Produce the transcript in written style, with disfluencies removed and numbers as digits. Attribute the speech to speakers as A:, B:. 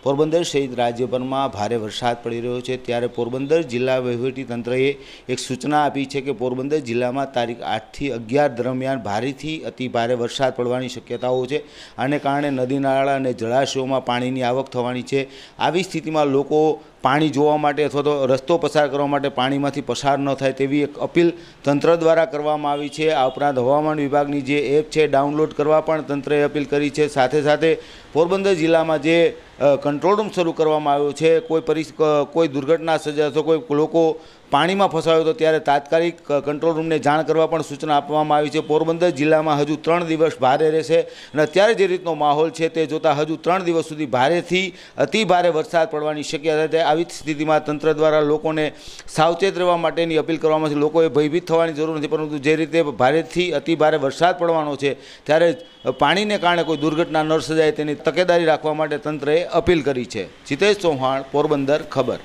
A: પોરબંદર સહિત રાજ્યભરમાં ભારે વરસાદ પડી રહ્યો છે ત્યારે પોરબંદર જિલ્લા વહીવટીતંત્રએ એક સૂચના આપી છે કે પોરબંદર જિલ્લામાં તારીખ 8 થી 11 દરમિયાન ભારેથી અતિ ભારે વરસાદ પડવાની શક્યતાઓ છે। આને કારણે નદી નાળા અને જળાશયોમાં પાણીની આવક થવાની છે। આવી સ્થિતિમાં લોકો પાણી જોવા માટે અથવા તો રસ્તો પસાર કરવા માટે પાણીમાંથી પસાર ન થાય તેવી એક અપીલ તંત્ર દ્વારા કરવામાં આવી છે। આ ઉપરાંત હવામાન વિભાગની જે એપ છે ડાઉનલોડ કરવા પણ તંત્રએ અપીલ કરી છે। સાથે સાથે પોરબંદર જિલ્લામાં જે કંટ્રોલ રૂમ શરૂ કરવામાં આવ્યો છે, કોઈ દુર્ઘટના સર્જાય તો કોઈ લોકો પાણીમાં ફસાયો તો ત્યારે તાત્કાલિક કંટ્રોલ રૂમને જાણ કરવા પણ સૂચના આપવામાં આવી છે। પોરબંદર જિલ્લામાં હજુ 3 દિવસ ભારે રહેશે અને અત્યારે જે રીતનો માહોલ છે તે જોતાં હજુ 3 દિવસ સુધી ભારેથી અતિ ભારે વરસાદ પડવાની શક્યતા છે। આવી સ્થિતિમાં તંત્ર દ્વારા લોકોને સાવચેત રહેવા માટેની અપીલ કરવામાં છે। લોકોએ ભયભીત થવાની જરૂર નથી, પરંતુ જે રીતે ભારેથી અતિ ભારે વરસાદ પડવાનો છે ત્યારે પાણીને કારણે કોઈ દુર્ઘટના ન સર્જાય તેની તકેદારી રાખવા માટે તંત્રએ અપીલ કરી છે। જીતેશ ચૌહાણ, પોરબંદર, ખબર।